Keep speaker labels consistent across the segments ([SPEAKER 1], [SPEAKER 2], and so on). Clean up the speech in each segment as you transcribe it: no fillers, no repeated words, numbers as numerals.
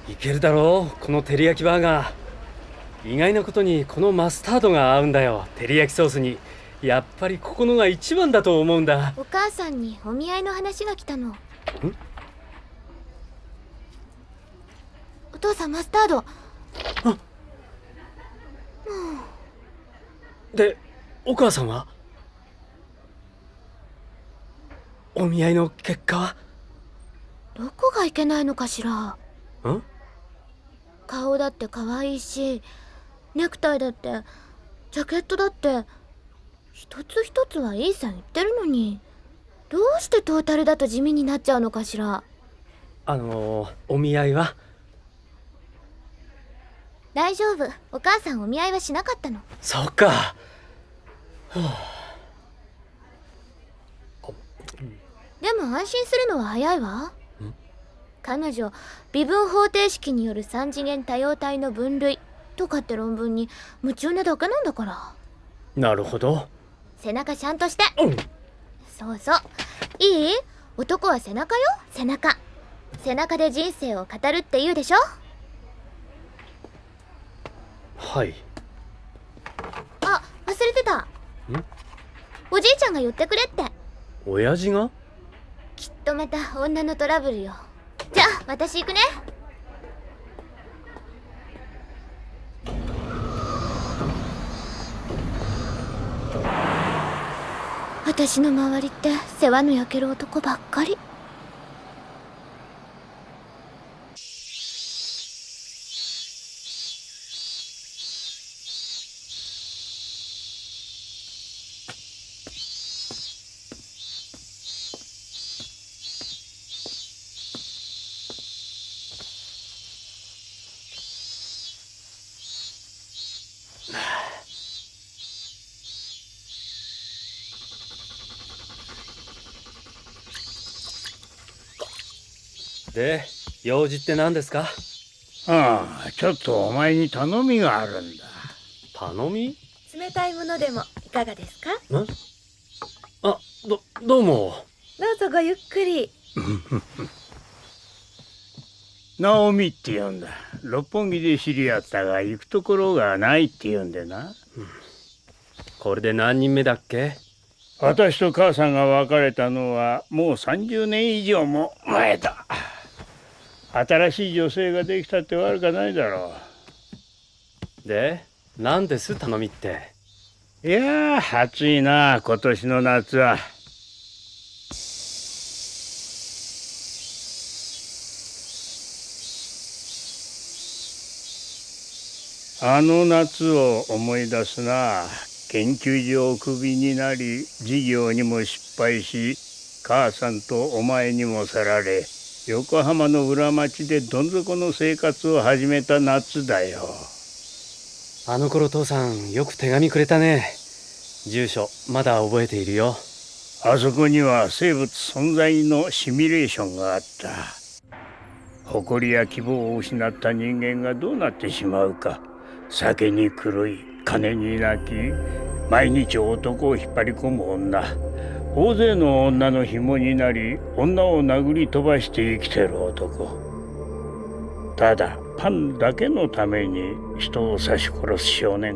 [SPEAKER 1] いけるだろう、この照り焼きバーガー。意外なことにこのマスタードが合うんだよ、照り焼きソースに。やっぱりここのが一番だと思うんだ。
[SPEAKER 2] お母さんにお見合いの話が来たの。お父さん、マスタード。
[SPEAKER 1] で、お母さんは？お見合いの結果は？
[SPEAKER 2] どこがいけないのかしら。
[SPEAKER 1] ん？
[SPEAKER 2] 顔だって可愛いし、ネクタイだってジャケットだって一つ一つはいい線いってるのに、どうしてトータルだと地味になっちゃうのかしら。
[SPEAKER 1] お見合いは？
[SPEAKER 2] 大丈夫、お母さんお見合いはしなかったの。
[SPEAKER 1] そっか。はあ、
[SPEAKER 2] でも安心するのは早いわ。彼女、微分方程式による三次元多様体の分類とかって論文に夢中なだけなんだから。
[SPEAKER 1] なるほど。
[SPEAKER 2] 背中ちゃんとして。
[SPEAKER 1] うん。
[SPEAKER 2] そうそう。いい？男は背中よ、背中。背中で人生を語るって言うでしょ。
[SPEAKER 1] はい。
[SPEAKER 2] あ、忘れてた。おじいちゃんが言ってくれって。
[SPEAKER 1] 親父が？
[SPEAKER 2] きっとまた女のトラブルよ。じゃあ私行くね。私の周りって世話の焼ける男ばっかり。
[SPEAKER 1] で、用事って何ですか？
[SPEAKER 3] ああ、ちょっとお前に頼みがあるんだ。
[SPEAKER 1] 頼み？
[SPEAKER 4] 冷たいものでもいかがですか？
[SPEAKER 1] あ、どうも。
[SPEAKER 4] どうぞごゆっくり。
[SPEAKER 3] ナオミって言うんだ。六本木で知り合ったが行くところがないって言うんでな。
[SPEAKER 1] これで何人目だっけ？
[SPEAKER 3] 私と母さんが別れたのはもう30年以上も前だ。新しい女性ができたって悪かないだろ
[SPEAKER 1] う。で、何です頼みって？
[SPEAKER 3] いやー、暑いな今年の夏は。あの夏を思い出すな。研究所をクビになり、事業にも失敗し、母さんとお前にも去られ、横浜の裏町でどん底の生活を始めた夏だよ。
[SPEAKER 1] あの頃父さんよく手紙くれたね。住所まだ覚えているよ。
[SPEAKER 3] あそこには生物存在のシミュレーションがあった。誇りや希望を失った人間がどうなってしまうか。酒に狂い、金に泣き、毎日男を引っ張り込む女。大勢の女の紐になり、女を殴り飛ばして生きてる男。ただパンだけのために人を刺し殺す少年。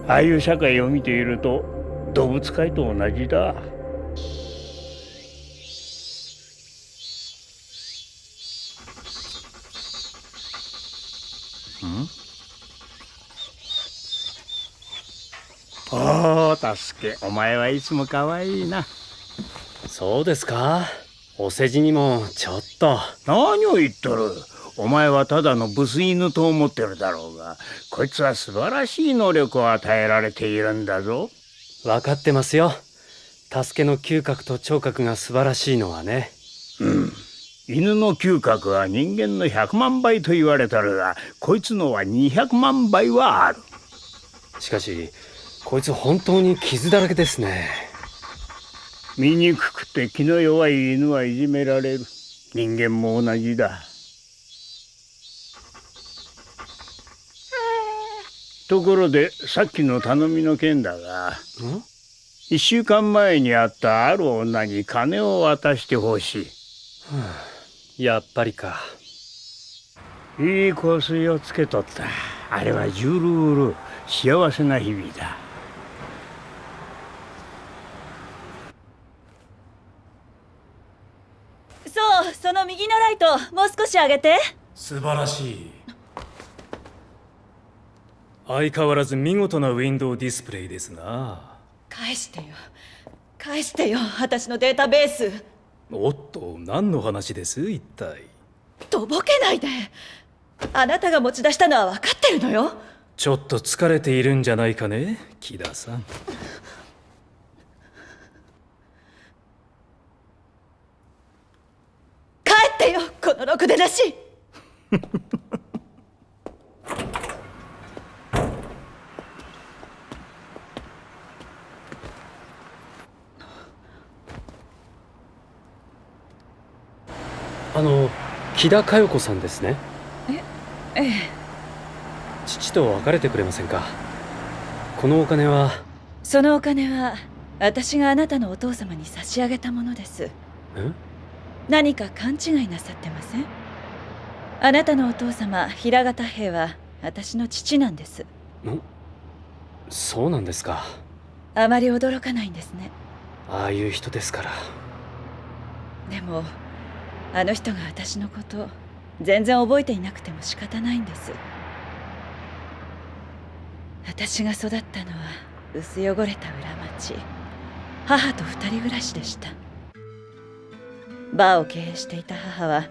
[SPEAKER 3] ああいう社会を見ていると動物界と同じだ。おー、助け、お前はいつも可愛いな。
[SPEAKER 1] そうですか？お世辞にもちょっと。
[SPEAKER 3] 何を言っとる。お前はただのブス犬と思ってるだろうが、こいつは素晴らしい能力を与えられているんだぞ。
[SPEAKER 1] 分かってますよ。助けの嗅覚と聴覚が素晴らしいのはね。
[SPEAKER 3] 犬の嗅覚は人間の100万倍と言われたるが、こいつのは200万倍はある。
[SPEAKER 1] しかしこいつ本当に傷だらけですね。
[SPEAKER 3] 醜くて気の弱い犬はいじめられる。人間も同じだ。ところでさっきの頼みの件だが、1週間前に会ったある女に金を渡してほしい。
[SPEAKER 1] やっぱりか。
[SPEAKER 3] いい香水をつけとった。あれはジュルール、幸せな日々だ。
[SPEAKER 5] そう、その右のライトもう少し上げて。
[SPEAKER 1] 素晴らしい。相変わらず見事なウィンドウディスプレイですな。
[SPEAKER 5] 返してよ、返してよ、私のデータベース。
[SPEAKER 1] おっと、何の話です一体。
[SPEAKER 5] とぼけないで。あなたが持ち出したのは分かってるのよ。
[SPEAKER 1] ちょっと疲れているんじゃないかね、木田さん。
[SPEAKER 5] 帰ってよ、このろくでなし。
[SPEAKER 1] 木田佳代子さんですね。
[SPEAKER 5] ええ。
[SPEAKER 1] 父と別れてくれませんか。このお金は。
[SPEAKER 5] そのお金は私があなたのお父様に差し上げたものです。何か勘違いなさってません？あなたのお父様平方兵は私の父なんです。
[SPEAKER 1] そうなんですか。
[SPEAKER 5] あまり驚かないんですね。
[SPEAKER 1] ああいう人ですから。
[SPEAKER 5] でもあの人が私のこと全然覚えていなくても仕方ないんです。私が育ったのは薄汚れた裏町、母と二人暮らしでした。バーを経営していた母は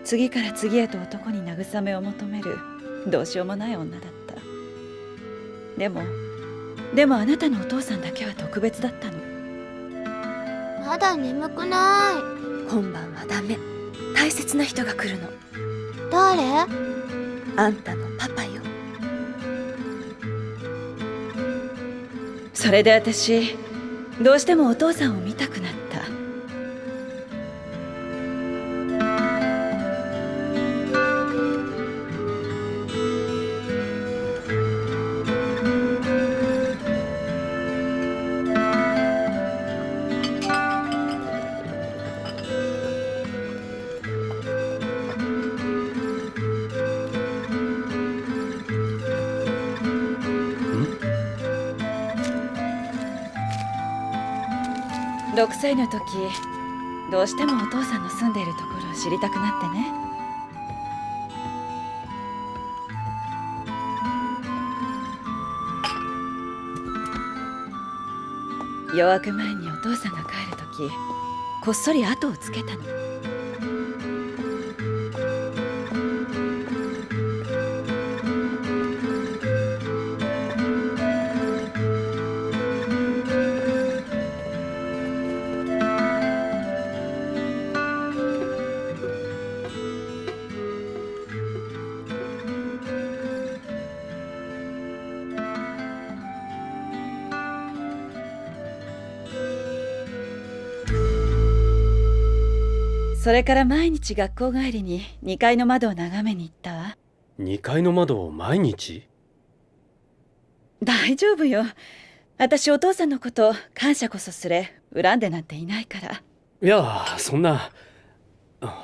[SPEAKER 5] 次から次へと男に慰めを求めるどうしようもない女だった。でもあなたのお父さんだけは特別だったの。
[SPEAKER 2] まだ眠くな
[SPEAKER 4] 今晩はダメ。大切な人が来るの。
[SPEAKER 2] い。誰？
[SPEAKER 4] あんたのパパよ。
[SPEAKER 5] それで私どうしてもお父さんを見たくなった。6歳の時どうしてもお父さんの住んでいるところを知りたくなってね。夜明け前にお父さんが帰る時こっそり後をつけたの。それから毎日学校帰りに2階の窓を眺めに行ったわ。
[SPEAKER 1] 2階の窓を毎日？
[SPEAKER 5] 大丈夫よ。私お父さんのこと感謝こそすれ恨んでなんていないから。
[SPEAKER 1] いや、そんな。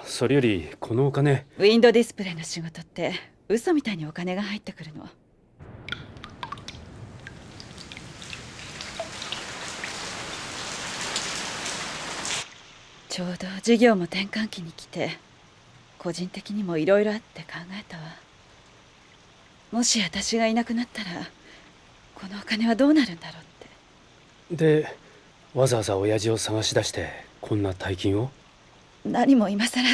[SPEAKER 1] それよりこのお金。
[SPEAKER 5] ウィンドディスプレイの仕事って嘘みたいにお金が入ってくるの。ちょうど事業も転換期に来て個人的にもいろいろあって考えたわ。もし私がいなくなったらこのお金はどうなるんだろうって。
[SPEAKER 1] で、わざわざ親父を探し出してこんな大金を？
[SPEAKER 5] 何も今さら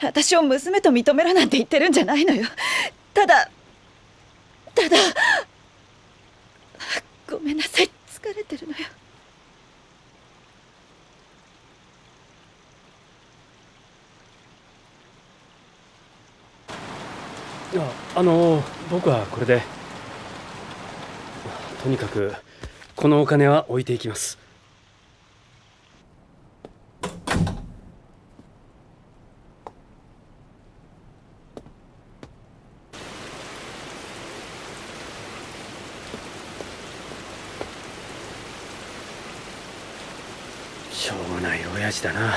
[SPEAKER 5] 私を娘と認めろなんて言ってるんじゃないのよ。ただごめんなさい、疲れてるのよ。
[SPEAKER 1] 僕はこれで。とにかくこのお金は置いていきます。しょうもない親父だな。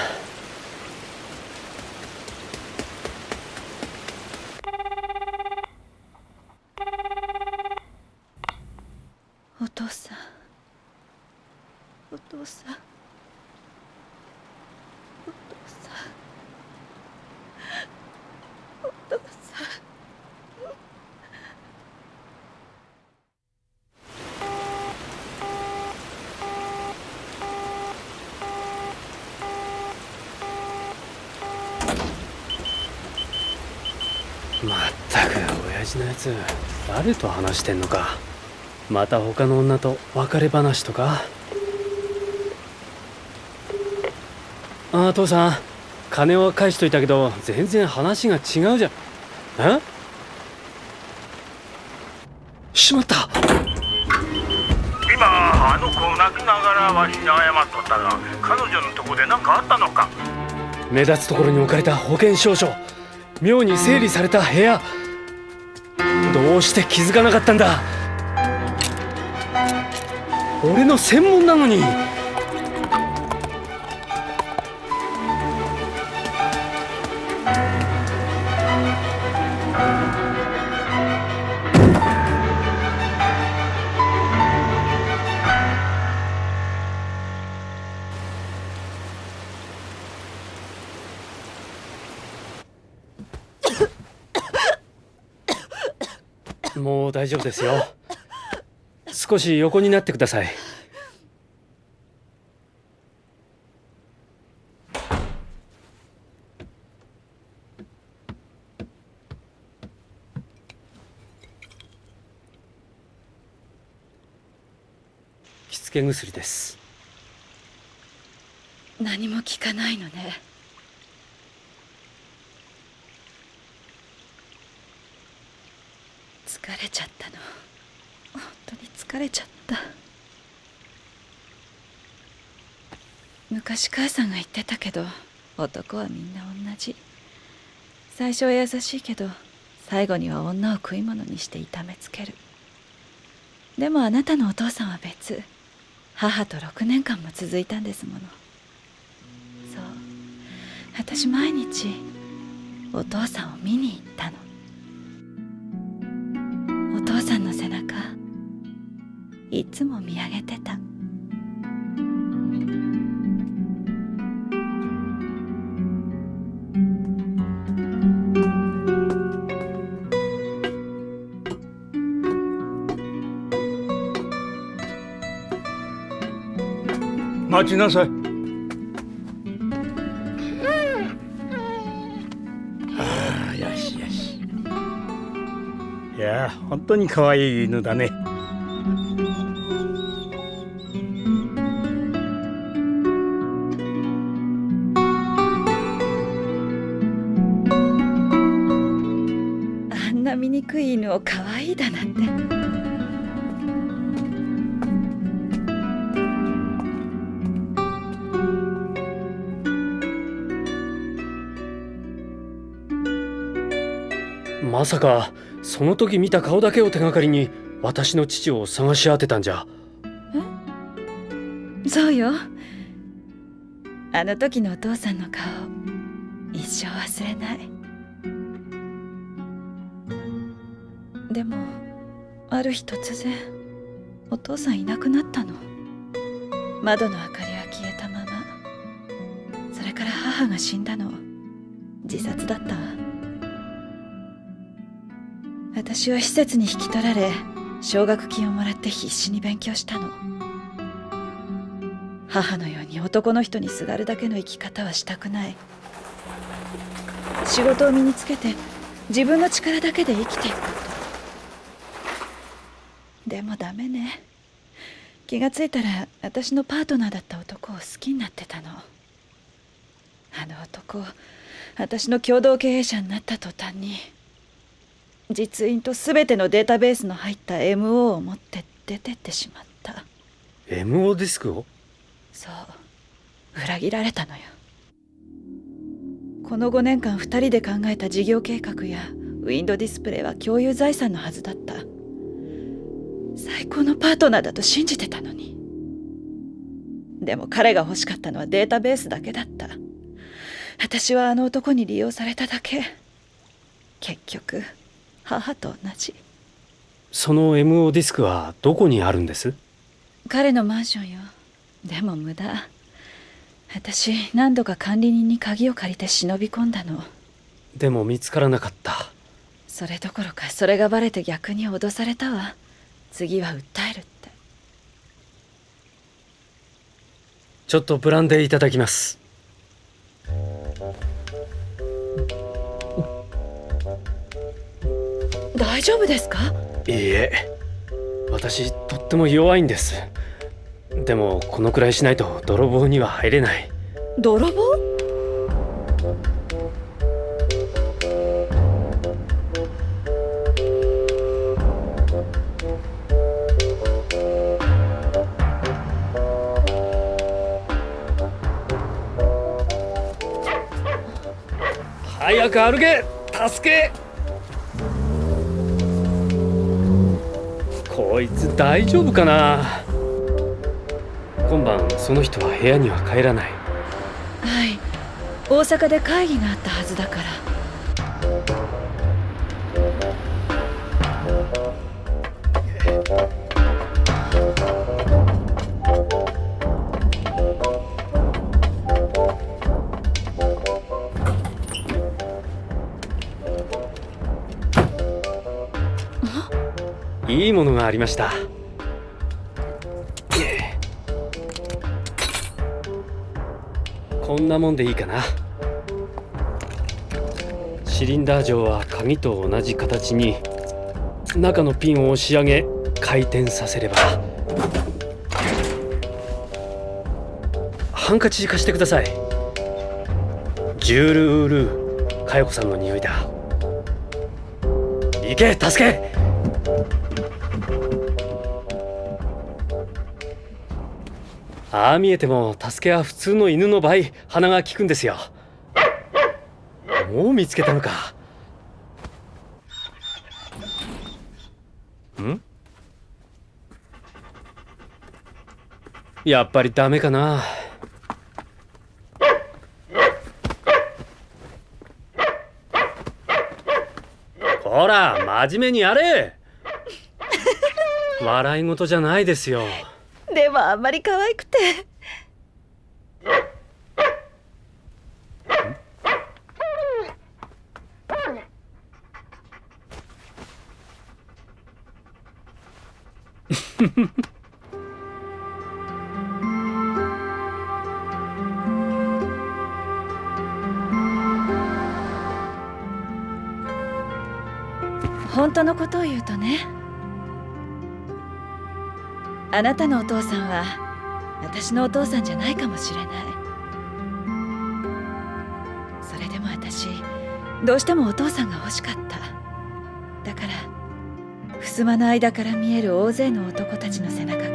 [SPEAKER 5] 父さん、お父さん、お父さん、お父さん。
[SPEAKER 1] まったく親父のやつ誰と話してんのか。また他の女と別れ話とか。父さん、金は返しといたけど全然話が違うじゃん。しまった。
[SPEAKER 3] 今あの子泣きながらわしに謝っとったが、彼女のとこで何かあったのか？
[SPEAKER 1] 目立つところに置かれた保険証書、妙に整理された部屋、どうして気づかなかったんだ。俺の専門なのに。もう大丈夫ですよ。少し横になってください。気付け薬です。
[SPEAKER 5] 何も聞かないのね。疲れちゃったの。本当に疲れちゃった。昔母さんが言ってたけど、男はみんな同じ。最初は優しいけど、最後には女を食い物にして痛めつける。でもあなたのお父さんは別。母と6年間も続いたんですもの。そう、私毎日お父さんを見に行ったの。お父さんの背中、いつも見上げてた。
[SPEAKER 3] 待ちなさい。よしよし。いや、本当に可愛い犬だね。
[SPEAKER 5] あんな醜い犬を可愛いだなんて。
[SPEAKER 1] まさかその時見た顔だけを手がかりに私の父を探し当てたんじゃ。
[SPEAKER 5] そうよ。あの時のお父さんの顔、一生忘れない。でもある日突然お父さんいなくなったの。窓の明かりは消えたまま。それから母が死んだの。自殺だったわ。私は施設に引き取られ、奨学金をもらって必死に勉強したの。母のように男の人にすがるだけの生き方はしたくない。仕事を身につけて自分の力だけで生きていくこと。でもダメね。気がついたら私のパートナーだった男を好きになってたの。あの男、私の共同経営者になった途端に、実印と全てのデータベースの入った MO を持って出てってしまった。
[SPEAKER 1] MO ディスクを？
[SPEAKER 5] そう、裏切られたのよ。この5年間2人で考えた事業計画やウィンドディスプレイは共有財産のはずだった。最高のパートナーだと信じてたのに。でも彼が欲しかったのはデータベースだけだった。私はあの男に利用されただけ。結局母と同じ。
[SPEAKER 1] その MO ディスクはどこにあるんです？
[SPEAKER 5] 彼のマンションよ。でも無駄。私何度か管理人に鍵を借りて忍び込んだの。
[SPEAKER 1] でも見つからなかった。
[SPEAKER 5] それどころかそれがバレて逆に脅されたわ。次は訴えるって。
[SPEAKER 1] ちょっとブランデーいただきます。
[SPEAKER 5] 大丈夫ですか？
[SPEAKER 1] いいえ、私とっても弱いんです。でもこのくらいしないと泥棒には入れない。
[SPEAKER 5] 泥棒？
[SPEAKER 1] 早く歩け、助け。こいつ大丈夫かな。今晩その人は部屋には帰らない。
[SPEAKER 5] はい、大阪で会議があったはずだから。
[SPEAKER 1] いいものがありました。こんなもんでいいかな。シリンダー錠は鍵と同じ形に中のピンを押し上げ回転させれば。ハンカチ貸してください。ジュールウールー、佳代子さんの匂いだ。行け、助け。ああ見えても助けは普通の犬の倍鼻が利くんですよ。もう見つけたのか。ん？やっぱりダメかな。ほら真面目にやれ。笑い事じゃないですよ。
[SPEAKER 5] でもあんまり可愛くて。本当のことを言うとね、あなたのお父さんは私のお父さんじゃないかもしれない。それでも私どうしてもお父さんが欲しかった。だから襖の間から見える大勢の男たちの背中から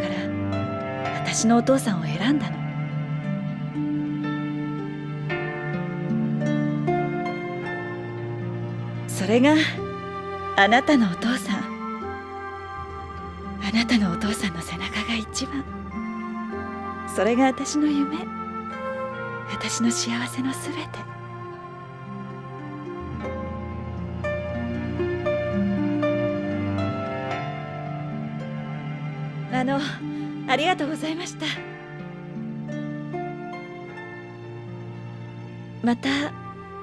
[SPEAKER 5] 私のお父さんを選んだの。それがあなたのお父さん。あなたのお父さんの背中が一番。それが私の夢、私の幸せのすべて。ありがとうございました。また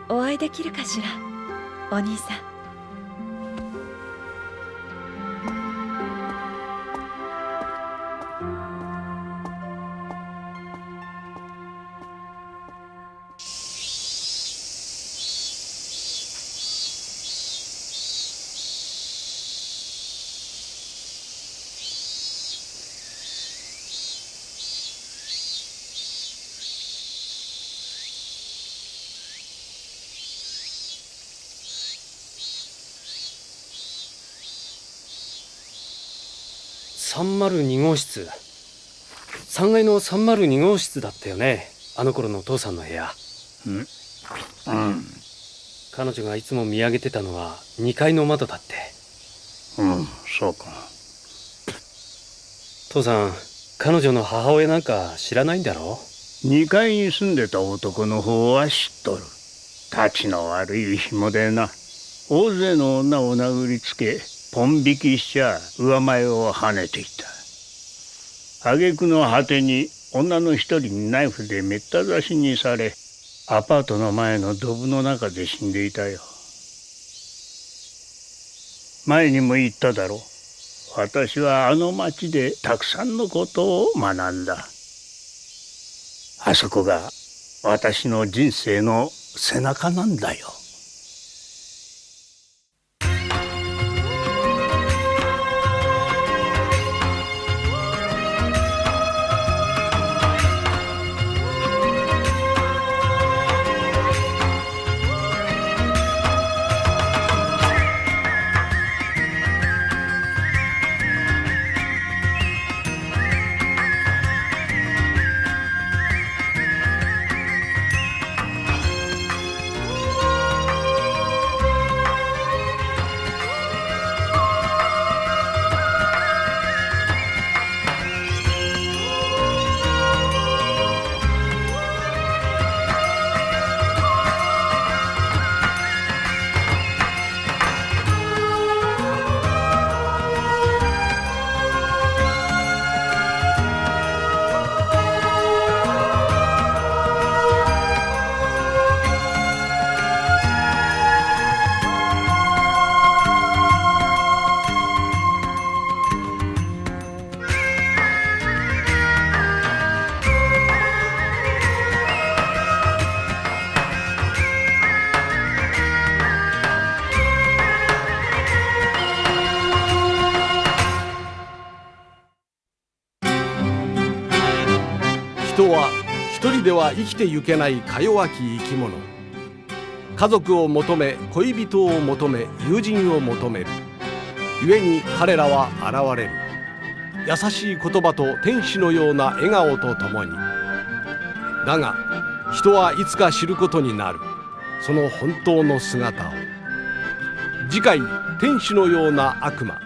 [SPEAKER 5] お会いできるかしら、お兄さん。
[SPEAKER 1] 302号室。3階の302号室だったよね、あの頃のお父さんの部屋。彼女がいつも見上げてたのは2階の窓だって。
[SPEAKER 3] そうか。
[SPEAKER 1] 父さん、彼女の母親なんか知らないんだろ
[SPEAKER 3] 2階に住んでた男の方は知っとる。たちの悪い紐でな、大勢の女を殴りつけポン引きしちゃ上前を跳ねていた。挙句の果てに女の一人にナイフでめった刺しにされ、アパートの前のドブの中で死んでいたよ。前にも言っただろう。私はあの町でたくさんのことを学んだ。あそこが私の人生の背中なんだよ。
[SPEAKER 6] 人は一人では生きてゆけないか弱き生き物。家族を求め、恋人を求め、友人を求める。故に彼らは現れる。優しい言葉と天使のような笑顔とともに。だが人はいつか知ることになる、その本当の姿を。次回、天使のような悪魔。